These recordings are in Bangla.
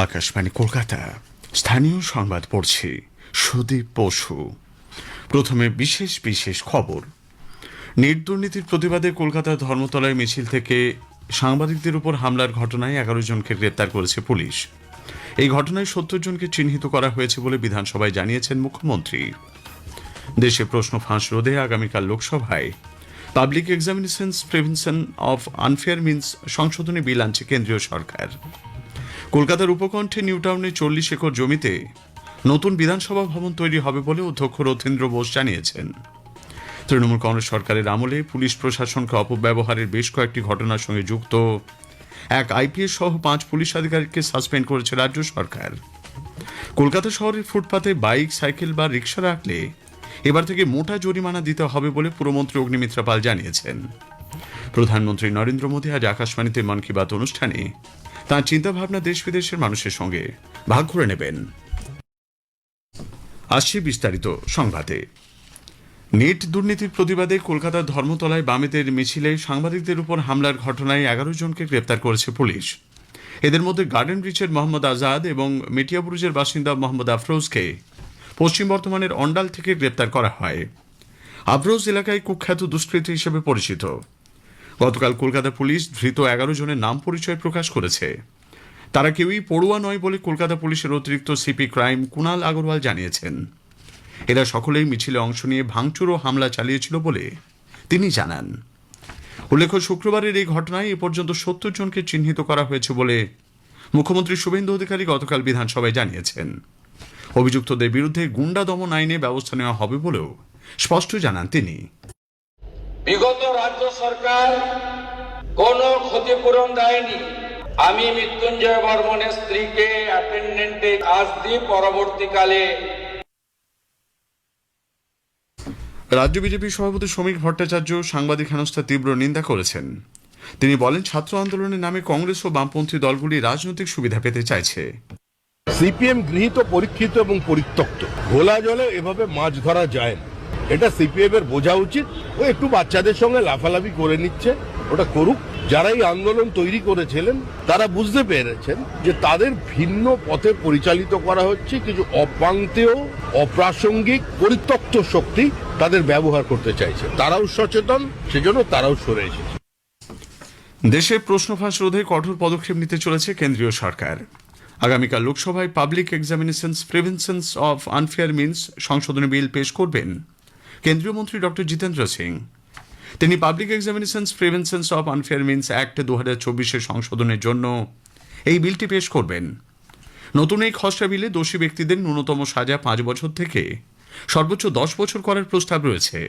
আকাশবাণী কলকাতা স্থানীয় সংবাদ পড়ছি সুদীপ বসু। প্রথমে বিশেষ বিশেষ খবর। নেট দুর্নীতির প্রতিবাদে কলকাতার ধর্মতলায় মিছিল থেকে সাংবাদিকদের উপর হামলার ঘটনায় 11 জনকে গ্রেপ্তার করেছে পুলিশ। এই ঘটনায় 70 জনকে চিহ্নিত করা হয়েছে বলে বিধানসভায় জানিয়েছেন মুখ্যমন্ত্রী। দেশে প্রশ্ন ফাঁস রোধে আগামীকাল লোকসভায় public examinations prevention of unfair means সংশোধনী বিল আনছে কেন্দ্রীয় সরকার। কলকাতার উপকণ্ঠে নিউটাউনে 40 একর জমিতে নতুন বিধানসভা ভবন তৈরি হবে বলে অধ্যক্ষ রথীন্দ্র বোস জানিয়েছেন। তৃণমূল কংগ্রেস সরকারের আমলে পুলিশ প্রশাসনকে অপব্যবহারের বেশ কয়েকটি ঘটনার সঙ্গে যুক্ত এক আইপিএস সহ 5 পুলিশ আধিকারিককে সাসপেন্ড করেছে রাজ্য সরকার। কলকাতা শহরের ফুটপাতে বাইক, সাইকেল বা রিকশা রাখলে এবার থেকে মোটা জরিমানা দিতে হবে বলে পুরমন্ত্রী অগ্নিমিত্রা পাল জানিয়েছেন। প্রধানমন্ত্রী নরেন্দ্র মোদী আজ আকাশবাণীতে মন কি বাত অনুষ্ঠানে তাঁর চিন্তাভাবনা দেশ বিদেশের মানুষের সঙ্গে ভাগ করে নেবেন। আসছে বিস্তারিত সংবাদে। নেট দুর্নীতির প্রতিবাদে কলকাতার ধর্মতলায় বামেদের মিছিলে সাংবাদিকদের উপর হামলার ঘটনায় 11 জনকে গ্রেপ্তার করেছে পুলিশ। এদের মধ্যে গার্ডেন ব্রিজের মোহাম্মদ আজাদ এবং মেটিয়াবুরুজের বাসিন্দা মোহাম্মদ আফরোজকে পশ্চিম বর্ধমানের অন্ডাল থেকে গ্রেপ্তার করা হয়। আফরোজ এলাকায় কুখ্যাত দুষ্কৃতী হিসেবে পরিচিত। গতকাল কলকাতা পুলিশ ধৃত 11 জনের নাম পরিচয় প্রকাশ করেছে। তারা কেউই পড়ুয়া নয় বলে কলকাতা পুলিশের অতিরিক্ত সিপি ক্রাইম কুণাল আগরওয়াল জানিয়েছেন। এরা সকলেই মিছিলে অংশ নিয়ে ভাঙচুর ও হামলা চালিয়েছিল বলে তিনি জানান। উল্লেখ্য, শুক্রবারের এই ঘটনায় এ পর্যন্ত 70 জনকে চিহ্নিত করা হয়েছে বলে মুখ্যমন্ত্রী শুভেন্দু অধিকারী গতকাল বিধানসভায় জানিয়েছেন। অভিযুক্তদের বিরুদ্ধে গুন্ডা দমন আইনে ব্যবস্থা নেওয়া হবে বলেও স্পষ্ট জানান তিনি। বিগত রাজ্য সরকার কোনো ক্ষতিপূরণ দেয়নি। আমি মৃত্যুঞ্জয় বর্মনের স্ত্রীকে অ্যাটেন্ডেন্টে কাজ দিই। পরবর্তীকালে রাজ্য বিজেপি সভাপতি সমীর ভট্টাচার্য সাংবাদিক হেনস্থার তীব্র নিন্দা করেছেন। তিনি বলেন, ছাত্র আন্দোলনের নামে কংগ্রেস ও বামপন্থী দলগুলি রাজনৈতিক সুবিধা পেতে চাইছে। সিপিএম গৃহীত, পরীক্ষিত এবং পরিত্যক্ত। ঘোলা জলে এভাবে মাছ ধরা যায় না। এটা সিপিএম এর বোঝা উচিত। ও একটু বাচ্চাদের সঙ্গে লাফালাফি করে নিচ্ছে, ওটা করুক। যারা এই আন্দোলন তৈরি করেছিলেন তারা বুঝতে পেরেছেন যে তাদের ভিন্ন পথে পরিচালিত করা হচ্ছে। কিছু অপ্রান্তীয়, অপ্রাসঙ্গিক, পরিত্যক্ত শক্তি তাদের ব্যবহার করতে চাইছে। তারাও সচেতন, সেজন্য তারাও সরে এসেছে। দেশে প্রশ্ন ফাঁস রোধে কঠোর পদক্ষেপ নিতে চলেছে কেন্দ্রীয় সরকার। আগামীকাল লোকসভায় public examinations prevention of unfair means সংশোধনী বিল পেশ করবেন কেন্দ্রীয় মন্ত্রী ডক্টর জিতেন্দ্র সিং। তিনি public examinations prevention of unfair means act 2024 সংশোধনের জন্য এই বিলটি পেশ করবেন। নতুন এই খসড়া বিলে দোষী ব্যক্তিদের ন্যূনতম সাজা 5 বছর থেকে সর্বোচ্চ 10 বছর করার প্রস্তাব রয়েছে।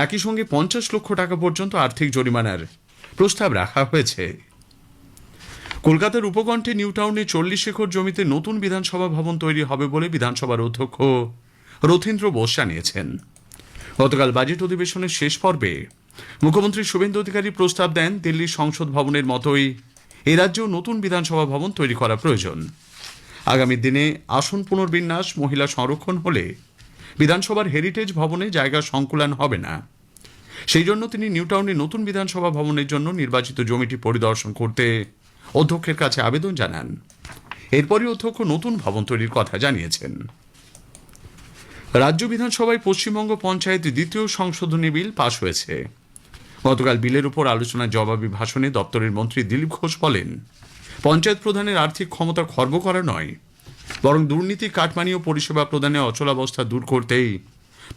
একই সঙ্গে 50 লক্ষ টাকা পর্যন্ত আর্থিক জরিমানার প্রস্তাব রাখা হয়েছে। কলকাতার উপকণ্ঠে নিউটাউনে 40 একর জমিতে নতুন বিধানসভা ভবন তৈরি হবে বলে বিধানসভার অধ্যক্ষ রথীন্দ্র বোস জানিয়েছেন। গতকাল বাজেট অধিবেশনের শেষ পর্বে মুখ্যমন্ত্রী শুভেন্দু অধিকারী প্রস্তাব দেন, দিল্লির সংসদ ভবনের মতোই এ রাজ্যেও নতুন বিধানসভা ভবন তৈরি করা প্রয়োজন। আগামী দিনে আসন পুনর্বিন্যাস, মহিলা সংরক্ষণ হলে বিধানসভার হেরিটেজ ভবনে জায়গা সংকুলান হবে না। সেই জন্য তিনি নিউটাউনে নতুন বিধানসভা ভবনের জন্য নির্বাচিত জমিটি পরিদর্শন করতে অধ্যক্ষের কাছে আবেদন জানান। এরপরই অধ্যক্ষ নতুন ভবন তৈরির কথা জানিয়েছেন। রাজ্য বিধানসভায় পশ্চিমবঙ্গ পঞ্চায়েত দ্বিতীয় সংশোধনী বিল পাশ হয়েছে। গতকাল বিলের উপর আলোচনায় জবাবি ভাষণে দপ্তরের মন্ত্রী দিলীপ ঘোষ বলেন, পঞ্চায়েত প্রধানের আর্থিক ক্ষমতা খর্ব করা নয়, বরং দুর্নীতি, কাটমানি ও পরিষেবা প্রদানে অচলাবস্থা দূর করতেই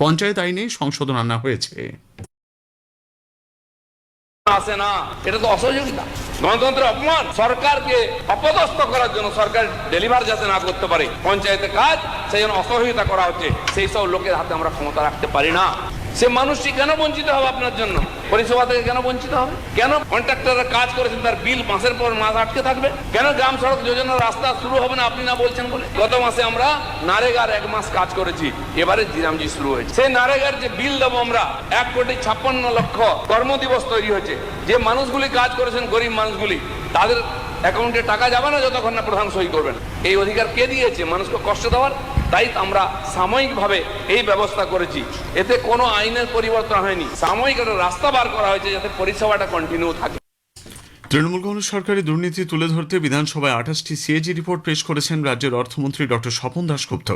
পঞ্চায়েত আইনে সংশোধন আনা হয়েছে। আসে না, এটা তো অসহযোগিতা, গণতন্ত্রের অপমান। সরকারকে অপদস্থ করার জন্য, সরকার ডেলিভার যাতে না করতে পারে পঞ্চায়েতের কাজ, সেই জন্য অসহযোগিতা করা হচ্ছে। সেই সব লোকের হাতে আমরা ক্ষমতা রাখতে পারি না। সে মানুষটি কেন বঞ্চিত হবে আপনার জন্য? পরিষেবা থেকে কেন বঞ্চিত হবে? কেন কন্ট্রাক্টররা কাজ করেছেন তার বিল মাসের পর মাস আটকে থাকবে? কেন গ্রাম সড়ক যোজনার রাস্তা শুরু হবে না আপনি না বলছেন বলে? গত মাসে আমরা নারেগার 1 মাস কাজ করেছি, এবারে জিরামজি শুরু হয়েছে। সেই নারেগার যে বিল দেবো আমরা, 1,56,00,000 কর্মদিবস তৈরি হয়েছে। যে মানুষগুলি কাজ করেছেন, গরিব মানুষগুলি, তাদের অ্যাকাউন্টে টাকা যাবে না যতক্ষণ না প্রধান সই করবেন। এই অধিকার কে দিয়েছে মানুষকে কষ্ট দেওয়ার? তাই আমরা সাময়িকভাবে এই ব্যবস্থা করেছি। এতে কোনো আইনের পরিবর্তন হয়নি, সাময়িক একটা রাস্তা বার করা হয়েছে যাতে পরিষেবাটা কন্টিনিউ থাকে। তৃণমূল কংগ্রেস সরকারের দুর্নীতি তুলে ধরতে বিধানসভায় 28টি সিএজি রিপোর্ট পেশ করেছেন রাজ্যের অর্থমন্ত্রী ডক্টর স্বপন দাশগুপ্ত।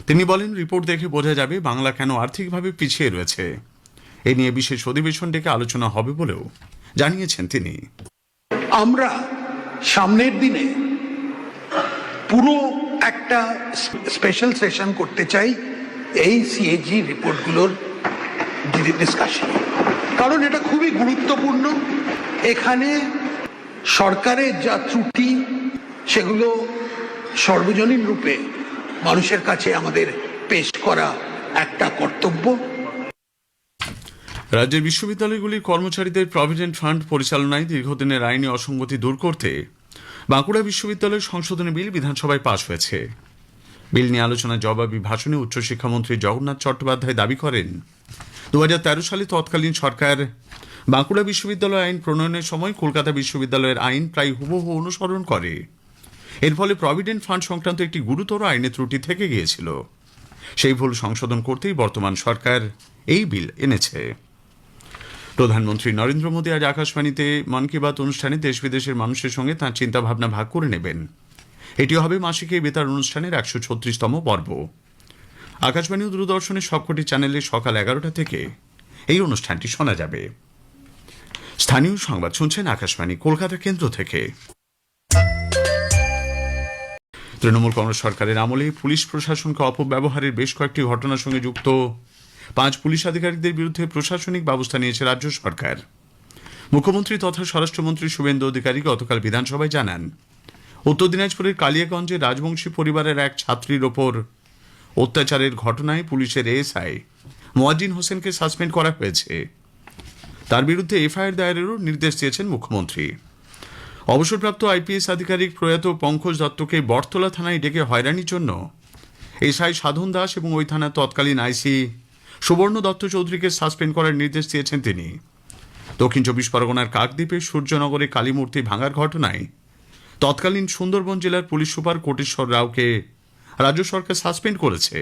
তিনি বলেন, রিপোর্ট দেখে বোঝা যাবে বাংলা কেন আর্থিকভাবে পিছিয়ে রয়েছে। এ নিয়ে বিশেষ অধিবেশন ডেকে আলোচনা হবে বলেও জানিয়েছেন তিনি। আমরা সামনের দিনে পুরো একটা স্পেশাল সেশন করতে চাই এই সিএজি রিপোর্টগুলোর ডিসকাশন, কারণ এটা খুবই গুরুত্বপূর্ণ। এখানে সরকারের যা ত্রুটি সেগুলো সর্বজনীন রূপে মানুষের কাছে আমাদের পেশ করা একটা কর্তব্য। রাজ্যের বিশ্ববিদ্যালয়গুলির কর্মচারীদের প্রভিডেন্ট ফান্ড পরিচালনায় দীর্ঘদিনের আইনি অসঙ্গতি দূর করতে বাঁকুড়া বিশ্ববিদ্যালয় সংশোধনী বিল বিধানসভায় পাশ হয়েছে। বিল নিয়ে আলোচনার জবাবি ভাষণে উচ্চশিক্ষামন্ত্রী জগন্নাথ চট্টোপাধ্যায় দাবি করেন, 2013 সালে তৎকালীন সরকার বাঁকুড়া বিশ্ববিদ্যালয় আইন প্রণয়নের সময় কলকাতা বিশ্ববিদ্যালয়ের আইন প্রায় হুবহু অনুসরণ করে। এর ফলে প্রভিডেন্ট ফান্ড সংক্রান্ত একটি গুরুতর আইনে ত্রুটি থেকে গিয়েছিল। সেই ভুল সংশোধন করতেই বর্তমান সরকার এই বিল এনেছে। প্রধানমন্ত্রী নরেন্দ্র মোদী আজ আকাশবাণীতে মন কি বাত অনুষ্ঠানে দেশ বিদেশের মানুষের সঙ্গে তাঁর চিন্তাভাবনা ভাগ করে নেবেন। এটি হবে মাসিক এই বেতার অনুষ্ঠানের 136তম পর্ব। আকাশবাণী ও দূরদর্শনের সবকটি চ্যানেলে সকাল 11টা থেকে এই অনুষ্ঠানটি শোনা যাবে। স্থানীয় সংবাদ শুনছেন আকাশবাণী কলকাতা কেন্দ্র থেকে। তৃণমূল কংগ্রেস সরকারের আমলে পুলিশ প্রশাসনকে অপব্যবহারের বেশ কয়েকটি ঘটনার সঙ্গে যুক্ত 5 পুলিশ আধিকারিকদের বিরুদ্ধে প্রশাসনিক ব্যবস্থা নিয়েছে রাজ্য সরকার। মুখ্যমন্ত্রী তথা স্বরাষ্ট্রমন্ত্রী শুভেন্দু অধিকারী গতকাল বিধানসভায় জানান, উত্তর দিনাজপুরের কালিয়াগঞ্জে রাজবংশী পরিবারের এক ছাত্রীর ওপর অত্যাচারের ঘটনায় পুলিশের এএসআই মোয়াজ্জিন হোসেনকে সাসপেন্ড করা হয়েছে। তার বিরুদ্ধে এফআইআর দায়েরেরও নির্দেশ দিয়েছেন মুখ্যমন্ত্রী। অবসরপ্রাপ্ত আইপিএস আধিকারিক প্রয়াত পঙ্কজ দত্তকে বটতলা থানায় ডেকে হয়রানির জন্য এসআই সাধন দাস এবং ওই থানার তৎকালীন আইসি সুবর্ণ দত্ত চৌধুরীকে সাসপেন্ড করার নির্দেশ দিয়েছেন তিনি। দক্ষিণ 24 পরগনার কাকদ্বীপের সূর্যনগরে কালীমূর্তি ভাঙার ঘটনায় তৎকালীন সুন্দরবন জেলার পুলিশ সুপার কোটেশ্বর রাওকে রাজ্য সরকার সাসপেন্ড করেছে।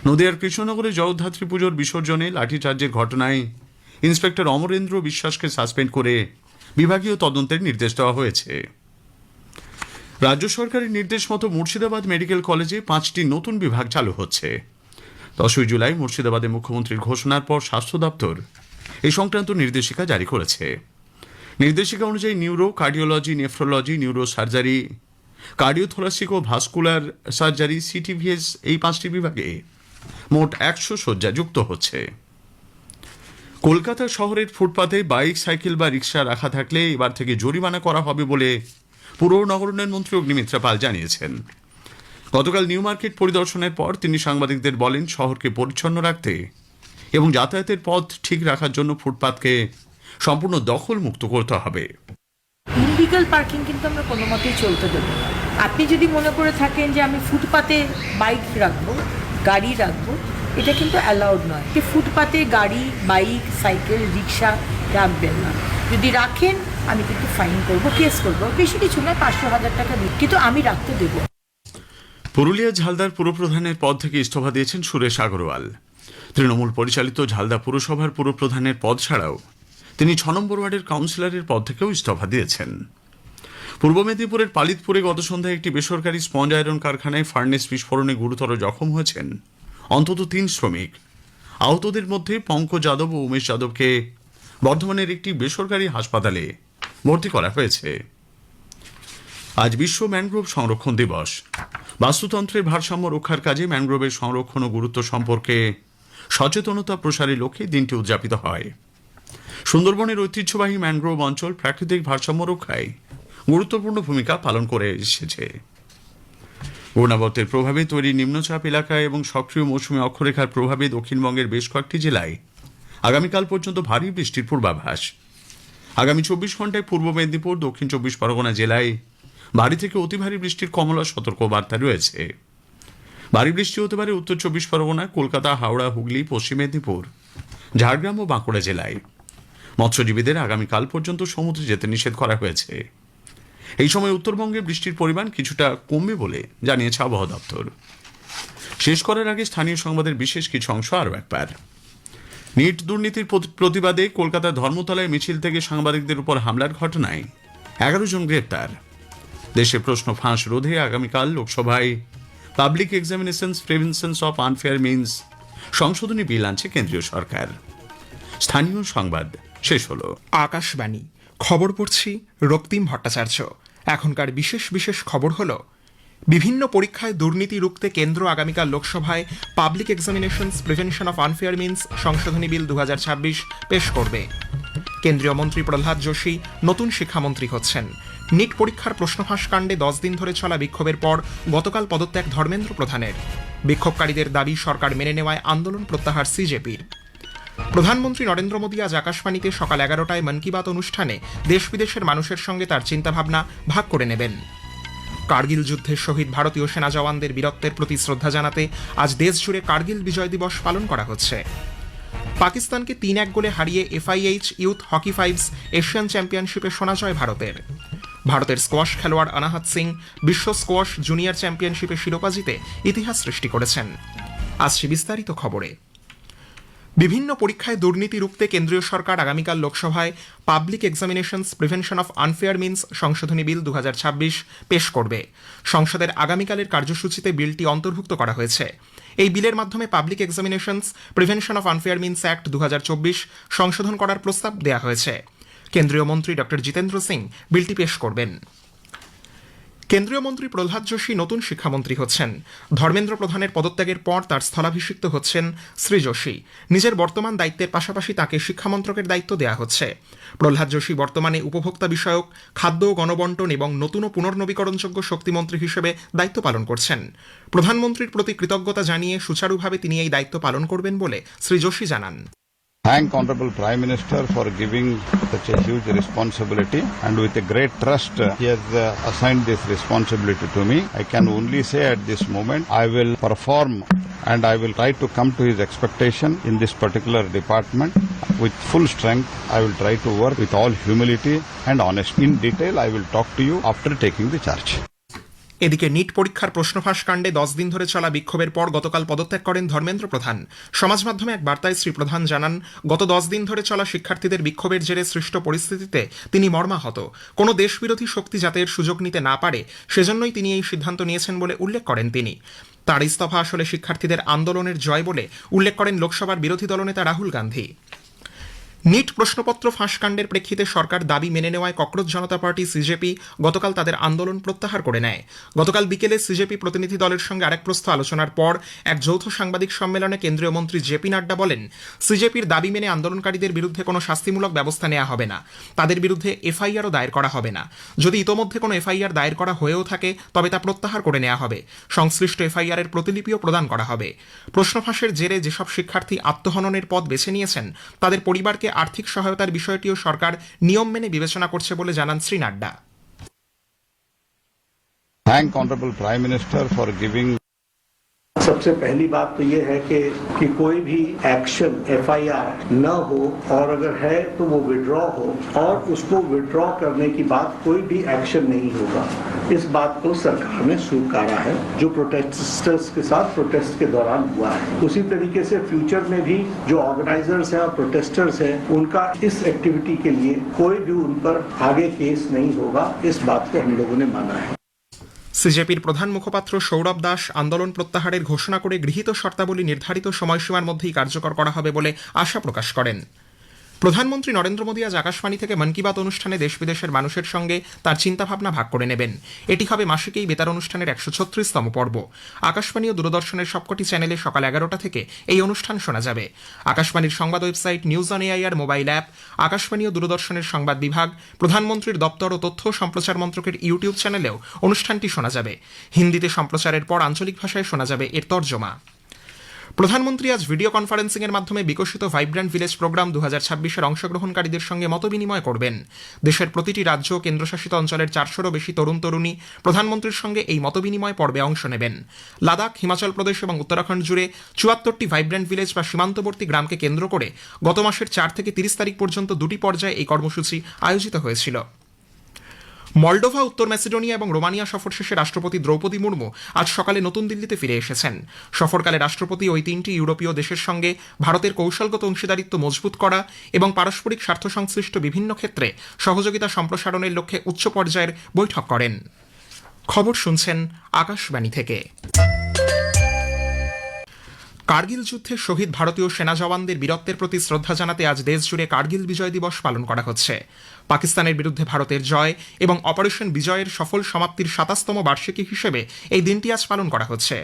নদিয়ার কৃষ্ণনগরে জগদ্ধাত্রী পুজোর বিসর্জনে লাঠিচার্জের ঘটনায় ইন্সপেক্টর অমরেন্দ্র বিশ্বাসকে সাসপেন্ড করে বিভাগীয় তদন্তের নির্দেশ দেওয়া হয়েছে। রাজ্য সরকারের নির্দেশ মতো মুর্শিদাবাদ মেডিকেল কলেজে 5টি নতুন বিভাগ চালু হচ্ছে। 10 জুলাই মুর্শিদাবাদে মুখ্যমন্ত্রীর ঘোষণার পর স্বাস্থ্য দপ্তর এই সংক্রান্ত নির্দেশিকা জারি করেছে। নির্দেশিকা অনুযায়ী neuro, cardiology, nephrology, neuro surgery, cardiothoracic ও ভাস্কুলার সার্জারি, সিটিভিএস এই 5টি বিভাগে মোট 100 শয্যা যুক্ত হচ্ছে। কলকাতা শহরের ফুটপাতে বাইক, সাইকেল বা রিক্সা রাখা থাকলে এবার থেকে জরিমানা করা হবে বলে পুর ও নগরোন্নয়ন মন্ত্রী অগ্নিমিত্রা পাল জানিয়েছেন। গতকাল নিউ মার্কেট পরিদর্শনের পর তিনি সাংবাদিকদের বলেন, শহরকে পরিচ্ছন্ন রাখতে এবং যাতায়াতের পথ ঠিক রাখার জন্য ফুটপাতকে সম্পূর্ণ দখল মুক্ত করতে হবে। ইনলিগাল পার্কিং কিন্তু আমরা কোনো মতেই চলতে দেবো না। আপনি যদি মনে করে থাকেন যে আমি ফুটপাতে বাইক রাখবো, গাড়ি রাখবো, এটা কিন্তু অ্যালাউড নয়। ফুটপাতে গাড়ি, বাইক, সাইকেল, রিক্সা রাখবেন না। যদি রাখেন আমি কিন্তু ফাইন করবো, কেস করবো। বেশি কিছু নয়, 500,000 টাকা দিই, কিন্তু আমি রাখতে দেবো। পুরুলিয়া ঝালদার পুরপ্রধানের পদ থেকে ইস্তফা দিয়েছেন সুরেশ আগরওয়াল। তৃণমূল পরিচালিত ঝালদা পুরসভার পুরপ্রধানের পদ ছাড়াও তিনি 6 নম্বর ওয়ার্ডের কাউন্সিলরের পদ থেকেও ইস্তফা দিয়েছেন। পূর্ব মেদিনীপুরের পালিতপুরে গত সন্ধ্যায় একটি বেসরকারি স্পঞ্জ আয়রন কারখানায় ফার্নেস বিস্ফোরণে গুরুতর জখম হয়েছেন অন্তত 3 শ্রমিক। আহতদের মধ্যে পঙ্কজ যাদব ও উমেশ যাদবকে বর্ধমানের একটি বেসরকারি হাসপাতালে ভর্তি করা হয়েছে। আজ বিশ্ব ম্যানগ্রোভ সংরক্ষণ দিবস। বাস্তুতন্ত্রের ভারসাম্য রক্ষার কাজে ম্যানগ্রোভের সংরক্ষণ ও গুরুত্ব সম্পর্কে সচেতনতা প্রসারের লক্ষ্যে দিনটি উদযাপিত হয়। সুন্দরবনের ঐতিহ্যবাহী ম্যানগ্রোভ অঞ্চল প্রাকৃতিক ভারসাম্য রক্ষায় গুরুত্বপূর্ণ ভূমিকা পালন করে এসেছে। ঘূর্ণাবর্তের প্রভাবে তৈরি নিম্নচাপ এলাকায় এবং সক্রিয় মৌসুমী অক্ষরেখার প্রভাবে দক্ষিণবঙ্গের বেশ কয়েকটি জেলায় আগামীকাল পর্যন্ত ভারী বৃষ্টির পূর্বাভাস। আগামী 24 ঘন্টায় পূর্ব মেদিনীপুর, দক্ষিণ 24 পরগনা জেলায় ভারী থেকে অতি ভারী বৃষ্টির কমলা সতর্কবার্তা রয়েছে। ভারী বৃষ্টি হতে পারে উত্তর 24 পরগনা, কলকাতা, হাওড়া, হুগলি, পশ্চিম মেদিনীপুর, ঝাড়গ্রাম ও বাঁকুড়া জেলায়। মৎস্যজীবীদের আগামীকাল পর্যন্ত সমুদ্রে যেতে নিষেধ করা হয়েছে। এই সময় উত্তরবঙ্গে বৃষ্টির পরিমাণ কিছুটা কমবে বলে জানিয়েছে আবহাওয়া দপ্তর। শেষ করার আগে স্থানীয় সংবাদের বিশেষ কিছু অংশ আরও একবার। নিট দুর্নীতির প্রতিবাদে কলকাতার ধর্মতলায় মিছিল থেকে সাংবাদিকদের উপর হামলার ঘটনায় 11 জন গ্রেপ্তার। দেশে প্রশ্ন ফাঁস রোধে আগামীকাল লোকসভায় public examinations preventions of unfair means সংশোধনী বিল আনছে কেন্দ্রীয় সরকার। স্থানীয় সংবাদ শেষ হলো। আকাশবাণী খবর পড়ছি রক্তিম ভট্টাচার্য। এখনকার বিশেষ খবর হলো, বিভিন্ন পরীক্ষায় দুর্নীতি রুখতে কেন্দ্র আগামীকাল লোকসভায় public examinations prevention of unfair means সংশোধনী বিল 2026 পেশ করবে। কেন্দ্রীয় মন্ত্রী প্রহ্লাদ যোশী নতুন শিক্ষামন্ত্রী হচ্ছেন। নিট পরীক্ষার প্রশ্নফাঁস কাণ্ডে 10 দিন ধরে চলা বিক্ষোভের পর গতকাল পদত্যাগ ধর্মেন্দ্র প্রধানের। বিক্ষোভকারীদের দাবি সরকার মেনে নেওয়ায় আন্দোলন প্রত্যাহার সিজেপির। প্রধানমন্ত্রী নরেন্দ্র মোদী আজ আকাশবাণীতে সকাল 11টায় মন কি বাত অনুষ্ঠানে দেশ বিদেশের মানুষের সঙ্গে তার চিন্তাভাবনা ভাগ করে নেবেন। কার্গিল যুদ্ধের শহীদ ভারতীয় সেনা জওয়ানদের বীরত্বের প্রতি শ্রদ্ধা জানাতে আজ দেশজুড়ে কার্গিল বিজয় দিবস পালন করা হচ্ছে। পাকিস্তানকে 3-1 গোলে হারিয়ে FIH youth hockey fives Asian চ্যাম্পিয়নশিপে সোনা জয় ভারতের। ভারতের স্কোয়াশ খেলোয়াড় অনাহত সিং বিশ্ব স্কোয়াশ জুনিয়র চ্যাম্পিয়নশিপে শিরোপা জিতে ইতিহাস সৃষ্টি করেছেন। আসছে বিস্তারিত খবরে। বিভিন্ন পরীক্ষায় দুর্নীতি রুখতে কেন্দ্রীয় সরকার আগামীকাল লোকসভায় public examinations prevention of unfair means সংশোধনী বিল 2026 পেশ করবে। সংসদের আগামীকালের কার্যসূচিতে বিলটি অন্তর্ভুক্ত করা হয়েছে। এই বিলের মাধ্যমে public examinations prevention of unfair means act 2024 সংশোধন করার প্রস্তাব দেওয়া হয়েছে। কেন্দ্রীয় মন্ত্রী ডক্টর জিতেন্দ্র সিং বিলটি পেশ করবেন। কেন্দ্রীয় মন্ত্রী প্রহ্লাদ যোশী নতুন শিক্ষামন্ত্রী হচ্ছেন। ধর্মেন্দ্র প্রধানের পদত্যাগের পর তার স্থলাভিষিক্ত হচ্ছেন শ্রী যোশী। নিজের বর্তমান দায়িত্বের পাশাপাশি তাকে শিক্ষামন্ত্রকের দায়িত্ব দেওয়া হচ্ছে। প্রহ্লাদ যোশী বর্তমানে উপভোক্তা বিষয়ক, খাদ্য, গণবন্টন এবং নতুন ও পুনর্নবীকরণযোগ্য শক্তিমন্ত্রী হিসেবে দায়িত্ব পালন করছেন। প্রধানমন্ত্রীর প্রতি কৃতজ্ঞতা জানিয়ে সুচারুভাবে তিনি এই দায়িত্ব পালন করবেন বলে শ্রী যোশী জানান। Thank Honorable Prime Minister for giving such a huge responsibility, and with a great trust he has assigned this responsibility to me. I can only say at this moment I will perform and I will try to come to his expectation in this particular department with full strength. I will try to work with all humility and honesty. In detail I will talk to you after taking the charge. এদিকে নিট পরীক্ষার প্রশ্নফাঁস কাণ্ডে 10 দিন ধরে চলা বিক্ষোভের পর গতকাল পদত্যাগ করেন ধর্মেন্দ্র প্রধান। সমাজ মাধ্যমে এক বার্তায় শ্রী প্রধান জানান, গত 10 দিন ধরে চলা শিক্ষার্থীদের বিক্ষোভের জেরে সৃষ্ট পরিস্থিতিতে তিনি মর্মাহত। কোনো দেশবিরোধী শক্তি যাতে এর সুযোগ নিতে না পারে সেজন্যই তিনি এই সিদ্ধান্ত নিয়েছেন বলে উল্লেখ করেন তিনি। তার ইস্তফা আসলে শিক্ষার্থীদের আন্দোলনের জয় বলে উল্লেখ করেন লোকসভার বিরোধী দলনেতা রাহুল গান্ধী। নিট প্রশ্নপত্র ফাঁসকাণ্ডের প্রেক্ষিতে সরকার দাবি মেনে নেওয়ায় ককরোচ জনতা পার্টি সিজেপি গতকাল তাদের আন্দোলন প্রত্যাহার করে নেয়। গতকাল বিকেলে সিজেপি প্রতিনিধি দলের সঙ্গে আরেক প্রস্থ আলোচনার পর এক যৌথ সাংবাদিক সম্মেলনে কেন্দ্রীয় মন্ত্রী জেপি নাড্ডা বলেন, সিজেপির দাবি মেনে আন্দোলনকারীদের বিরুদ্ধে কোনো শাস্তিমূলক ব্যবস্থা নেওয়া হবে না। তাদের বিরুদ্ধে এফআইআরও দায়ের করা হবে না। যদি ইতোমধ্যে কোনো এফআইআর দায়ের করা হয়েও থাকে তবে তা প্রত্যাহার করে নেওয়া হবে। সংশ্লিষ্ট এফআইআর এর প্রতিলিপিও প্রদান করা হবে। প্রশ্নফাঁসের জেরে যেসব শিক্ষার্থী আত্মহননের পথ বেছে নিয়েছেন তাদের পরিবারকে আর্থিক সহায়তার বিষয়টিও সরকার নিয়ম মেনে বিবেচনা করছে বলে জানান Shri Nadda. Thank Honorable Prime Minister for giving सबसे पहली बात तो ये है कि कोई भी एक्शन एफआईआर न हो, और अगर है तो वो विड्रॉ हो, और उसको विड्रॉ करने की बात कोई भी एक्शन नहीं होगा। इस बात को सरकार ने स्वीकारा है जो प्रोटेस्टर्स के साथ प्रोटेस्ट के दौरान हुआ है। उसी तरीके से फ्यूचर में भी जो ऑर्गेनाइजर्स हैं और प्रोटेस्टर्स हैं उनका इस एक्टिविटी के लिए कोई भी उन पर आगे केस नहीं होगा। इस बात को हम लोगों ने माना है। সিজেপির প্রধান মুখপাত্র সৌরভ দাস আন্দোলন প্রত্যাহারের ঘোষণা করে গৃহীত শর্তাবলী নির্ধারিত সময়সীমার মধ্যেই কার্যকর করা হবে বলে আশা প্রকাশ করেন। প্রধানমন্ত্রী নরেন্দ্র মোদী আজ আকাশবাণী থেকে মন কি বাত অনুষ্ঠানে দেশ বিদেশের মানুষের সঙ্গে তার চিন্তাভাবনা ভাগ করে নেবেন। এটি হবে মাসিক এই বেতার অনুষ্ঠানের 136তম পর্ব। আকাশবাণী ও দূরদর্শনের সবকটি চ্যানেলে সকাল 11টা থেকে এই অনুষ্ঠান শোনা যাবে। আকাশবাণীর সংবাদ website news on AIR mobile app, Akashvani ও দূরদর্শনের সংবাদ বিভাগ, প্রধানমন্ত্রীর দপ্তর ও তথ্য সম্প্রচার মন্ত্রকের ইউটিউব চ্যানেলেও অনুষ্ঠানটি শোনা যাবে। হিন্দিতে সম্প্রচারের পর আঞ্চলিক ভাষায় শোনা যাবে এর তর্জমা। প্রধানমন্ত্রী আজ ভিডিও কনফারেন্সিং এর মাধ্যমে বিকশিত ভাইব্র্যান্ট ভিলেজ প্রোগ্রাম 2026-এর অংশগ্রহণকারীদের সঙ্গে মতবিনিময় করবেন। দেশের প্রতিটি রাজ্য ও কেন্দ্রশাসিত অঞ্চলের 400-রও বেশি তরুণ তরুণী প্রধানমন্ত্রীর সঙ্গে এই মতবিনিময় পর্বে অংশ নেবেন। লাদাখ, হিমাচল প্রদেশ এবং উত্তরাখণ্ড জুড়ে 74টি ভাইব্র্যান্ট ভিলেজ বা সীমান্তবর্তী গ্রামকে কেন্দ্র করে গত মাসের 4 থেকে 30 তারিখ পর্যন্ত 2টি পর্যায়ে এই কর্মসূচি আয়োজিত হয়েছিল। মলডোভা, উত্তর ম্যাসিডোনিয়া এবং রোমানিয়া সফর শেষে রাষ্ট্রপতি দ্রৌপদী মুর্মু আজ সকালে নতুন দিল্লিতে ফিরে এসেছেন। সফরকালে রাষ্ট্রপতি ওই তিনটি ইউরোপীয় দেশের সঙ্গে ভারতের কৌশলগত অংশীদারিত্ব মজবুত করা এবং পারস্পরিক স্বার্থ সংশ্লিষ্ট বিভিন্ন ক্ষেত্রে সহযোগিতা সম্প্রসারণের লক্ষ্যে উচ্চ পর্যায়ের বৈঠক করেন। খবর শুনছেন আকাশবাণী থেকে। কার্গিল যুদ্ধে শহীদ ভারতীয় সেনা জওয়ানদের বীরত্বের প্রতি শ্রদ্ধা জানাতে আজ দেশজুড়ে কার্গিল বিজয় দিবস পালন করা হচ্ছে। পাকিস্তানের বিরুদ্ধে ভারতের জয় এবং অপারেশন বিজয়ের সফল সমাপ্তির ২৭তম বার্ষিকী হিসেবে এই দিনটি আজ পালন করা হচ্ছে।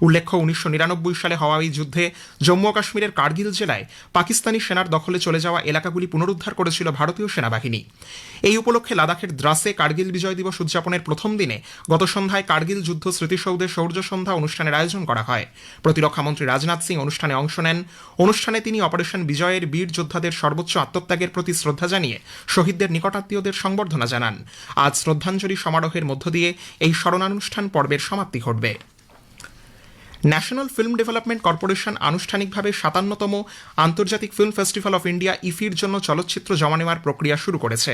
উল্লেখ্য, ১৯৯৯ সালে হওয়া এই যুদ্ধে জম্মু ও কাশ্মীরের কার্গিল জেলায় পাকিস্তানি সেনার দখলে চলে যাওয়া এলাকাগুলি পুনরুদ্ধার করেছিল ভারতীয় সেনাবাহিনী। এই উপলক্ষে লাদাখের দ্রাসে কার্গিল বিজয় দিবস উদযাপনের প্রথম দিনে গত সন্ধ্যায় কার্গিল যুদ্ধ স্মৃতিসৌধে শৌর্য সন্ধ্যা অনুষ্ঠানের আয়োজন করা হয়। প্রতিরক্ষামন্ত্রী রাজনাথ সিং অনুষ্ঠানে অংশ নেন। অনুষ্ঠানে তিনি অপারেশন বিজয়ের বীর যোদ্ধাদের সর্বোচ্চ আত্মত্যাগের প্রতি শ্রদ্ধা জানিয়ে শহীদদের নিকটাত্মীয়দের সংবর্ধনা জানান। আজ শ্রদ্ধাঞ্জলি সমারোহের মধ্য দিয়ে এই স্মরণানুষ্ঠান পর্বের সমাপ্তি ঘটবে। ন্যাশনাল ফিল্ম ডেভেলপমেন্ট কর্পোরেশন আনুষ্ঠানিকভাবে ৫৭তম আন্তর্জাতিক ফিল্ম ফেস্টিভ্যাল অফ ইন্ডিয়া ইফির জন্য চলচ্চিত্র জমা নেওয়ার প্রক্রিয়া শুরু করেছে।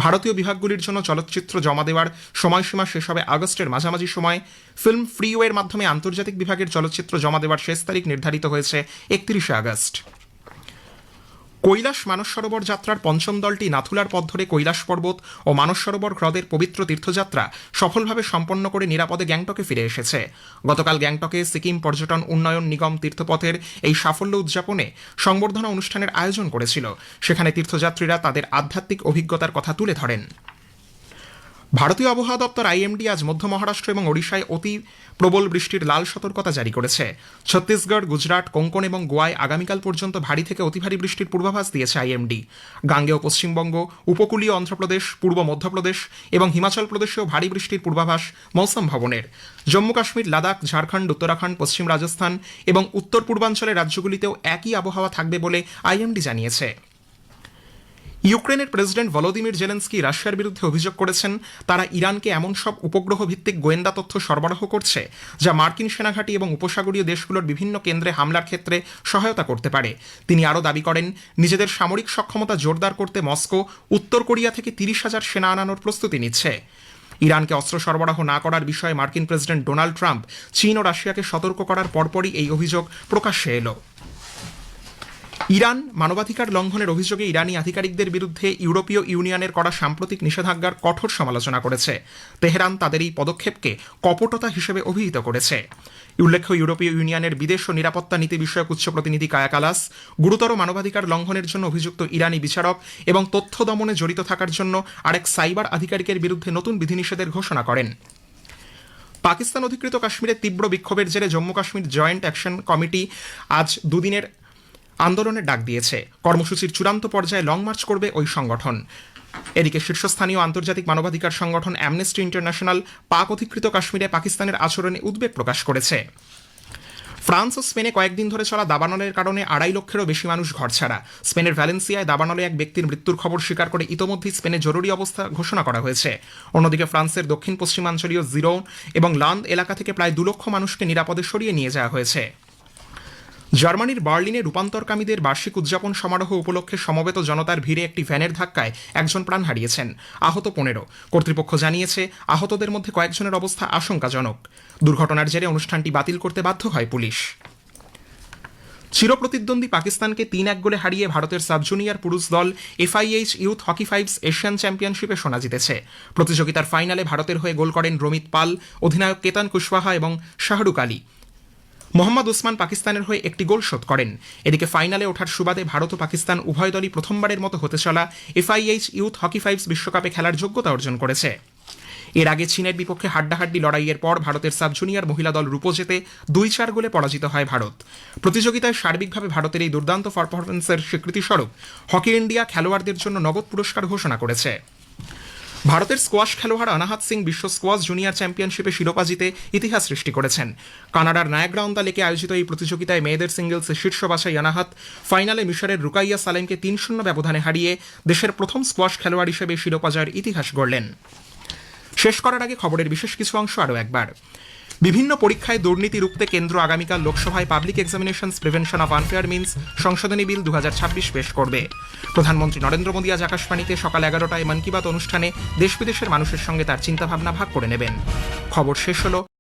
ভারতীয় বিভাগগুলির জন্য চলচ্চিত্র জমা দেওয়ার সময়সীমা শেষ হবে আগস্টের মাঝামাঝি সময়। ফিল্ম ফ্রিওয়ের মাধ্যমে আন্তর্জাতিক বিভাগের চলচ্চিত্র জমা দেওয়ার শেষ তারিখ নির্ধারিত হয়েছে ৩১শে আগস্ট। কৈলাস মানস সরোবর যাত্রার পঞ্চম দলটি নাথুলার পথ ধরে কৈলাস পর্বত ও মানস সরোবর হ্রদের পবিত্র তীর্থযাত্রা সফলভাবে সম্পন্ন করে নিরাপদে গ্যাংটকে ফিরে এসেছে। গতকাল গ্যাংটকে সিকিম পর্যটন উন্নয়ন নিগম তীর্থপথের এই সাফল্য উদযাপনে সংবর্ধনা অনুষ্ঠানের আয়োজন করেছিল। সেখানে তীর্থযাত্রীরা তাদের আধ্যাত্মিক অভিজ্ঞতার কথা তুলে ধরেন। ভারতীয় আবহাওয়া দপ্তর আইএমডি আজ মধ্য মহারাষ্ট্র এবং ওড়িশায় অতি প্রবল বৃষ্টির লাল সতর্কতা জারি করেছে। ছত্তিশগড়, গুজরাট, কোঙ্কণ এবং গোয়ায় আগামীকাল পর্যন্ত ভারী থেকে অতি ভারী বৃষ্টির পূর্বাভাস দিয়েছে আইএমডি। গাঙ্গেয় পশ্চিমবঙ্গ, উপকূলীয় অন্ধ্রপ্রদেশ, পূর্ব মধ্যপ্রদেশ এবং হিমাচল প্রদেশেও ভারী বৃষ্টির পূর্বাভাস মৌসুম ভবনের। জম্মু কাশ্মীর, লাদাখ, ঝাড়খণ্ড, উত্তরাখণ্ড, পশ্চিম রাজস্থান এবং উত্তর পূর্বাঞ্চলের রাজ্যগুলিতেও একই আবহাওয়া থাকবে বলে আইএমডি জানিয়েছে। ইউক্রেনের প্রেসিডেন্ট ভলোদিমির জেলেনস্কি রাশিয়ার বিরুদ্ধে অভিযোগ করেছেন তারা ইরানকে এমন সব উপগ্রহ ভিত্তিক গোয়েন্দা তথ্য সরবরাহ করছে যা মার্কিন সেনাঘাঁটি এবং উপসাগরীয় দেশগুলোর বিভিন্ন কেন্দ্রে হামলার ক্ষেত্রে সহায়তা করতে পারে। তিনি আরও দাবি করেন, নিজেদের সামরিক সক্ষমতা জোরদার করতে মস্কো উত্তর কোরিয়া থেকে ৩০,০০০ সেনা আনানোর প্রস্তুতি নিচ্ছে। ইরানকে অস্ত্র সরবরাহ না করার বিষয়ে মার্কিন প্রেসিডেন্ট ডোনাল্ড ট্রাম্প চীন ও রাশিয়াকে সতর্ক করার পরপরই এই অভিযোগ প্রকাশ্যে এলো। ইরান মানবাধিকার লঙ্ঘনের অভিযোগে ইরানি আধিকারিকদের বিরুদ্ধে ইউরোপীয় ইউনিয়নের করা সাম্প্রতিক নিষেধাজ্ঞার কঠোর সমালোচনা করেছে। তেহরান তাদের এই পদক্ষেপকে কপটতা হিসেবে অভিহিত করেছে। উল্লেখ্য, ইউরোপীয় ইউনিয়নের বিদেশ ও নিরাপত্তা নীতি বিষয়ক উচ্চ প্রতিনিধি কায়া কালাস গুরুতর মানবাধিকার লঙ্ঘনের জন্য অভিযুক্ত ইরানি বিচারক এবং তথ্য দমনে জড়িত থাকার জন্য আরেক সাইবার আধিকারিকের বিরুদ্ধে নতুন বিধিনিষেধের ঘোষণা করেন। পাকিস্তান অধিকৃত কাশ্মীরে তীব্র বিক্ষোভের জেরে Jammu Kashmir joint action committee আজ দুদিনের আন্দোলনের ডাক দিয়েছে। কর্মসূচির চূড়ান্ত পর্যায়ে লং মার্চ করবে ওই সংগঠন। এদিকে শীর্ষস্থানীয় আন্তর্জাতিক মানবাধিকার সংগঠন অ্যামনেস্টি ইন্টারন্যাশনাল পাক অধিকৃত কাশ্মীরে পাকিস্তানের আচরণে উদ্বেগ প্রকাশ করেছে। ফ্রান্স ও স্পেনে কয়েকদিন ধরে চলা দাবানলের কারণে ২.৫ লক্ষেরও বেশি মানুষ ঘরছাড়া। স্পেনের ভ্যালেন্সিয়ায় দাবানলে এক ব্যক্তির মৃত্যুর খবর স্বীকার করে ইতোমধ্যেই স্পেনে জরুরি অবস্থা ঘোষণা করা হয়েছে। অন্যদিকে ফ্রান্সের দক্ষিণ পশ্চিমাঞ্চলীয় জিরোন এবং লান্দ এলাকা থেকে প্রায় ২ লক্ষ মানুষকে নিরাপদে সরিয়ে নিয়ে যাওয়া হয়েছে। জার্মানির বার্লিনে রূপান্তরকামীদের বার্ষিক উদযাপন সমারোহ উপলক্ষে সমবেত জনতার ভিড়ে একটি ভ্যানের ধাক্কায় একজন প্রাণ হারিয়েছেন, আহত ১৫। কর্তৃপক্ষ জানিয়েছে আহতদের মধ্যে কয়েকজনের অবস্থা আশঙ্কাজনক। দুর্ঘটনার জেরে অনুষ্ঠানটি বাতিল করতে বাধ্য হয় পুলিশ। চিরপ্রতিদ্বন্দ্বী পাকিস্তানকে ৩-১ গোলে হারিয়ে ভারতের সাব জুনিয়র পুরুষ দল FIH youth hockey fives Asian চ্যাম্পিয়নশিপে সোনা জিতেছে। প্রতিযোগিতার ফাইনালে ভারতের হয়ে গোল করেন রমিত পাল, অধিনায়ক কেতন কুশওয়াহা এবং শাহরুখ আলী। মোহাম্মদ ওসমান পাকিস্তানের হয়ে একটি গোল শোধ করেন। এদিকে ফাইনালে ওঠার সুবাদে ভারত ও পাকিস্তান উভয় দলই প্রথমবারের মতো হতে চলা FIH ইউথ হকি ফাইভস বিশ্বকাপে খেলার যোগ্যতা অর্জন করেছে। এর আগে চীনের বিপক্ষে হাড্ডাহাড্ডি লড়াইয়ের পর ভারতের সাব জুনিয়র মহিলা দল রূপো জেতে ২-৪ গোলে পরাজিত হয় ভারত। প্রতিযোগিতায় সার্বিকভাবে ভারতের এই দুর্দান্ত পারফরম্যান্সের স্বীকৃতিস্বরূপ হকি ইন্ডিয়া খেলোয়াড়দের জন্য নগদ পুরস্কার ঘোষণা করেছে। ভারতের স্কোয়াশ খেলোয়াড় অনাহাত সিং বিশ্ব স্কোয়াশ জুনিয়র চ্যাম্পিয়নশিপে শিরোপা জিতে ইতিহাস সৃষ্টি করেছেন। কানাডার নায়াগ্রা অন দ্য লেকে আয়োজিত এই প্রতিযোগিতায় মেয়েদের সিঙ্গলসে শীর্ষ বাছাই অনাহাত ফাইনালে মিশরের রুকাইয়া সালেমকে ৩-০ ব্যবধানে হারিয়ে দেশের প্রথম স্কোয়াশ খেলোয়াড় হিসেবে শিরোপা জয়ের ইতিহাস গড়লেন। শেষ করার আগে খবরের বিশেষ কিছু অংশ আরও একবার। বিভিন্ন পরীক্ষায় দুর্নীতি রুখতে কেন্দ্র আগামীকাল লোকসভায় public examinations prevention of unfair means সংশোধনী বিল 2026 পেশ করবে। প্রধানমন্ত্রী নরেন্দ্র মোদী আজ আকাশবাণীতে সকাল 11টায় মন কি বাত অনুষ্ঠানে দেশ বিদেশের মানুষের সঙ্গে তার চিন্তাভাবনা ভাগ করে নেবেন। খবর শেষ হলো।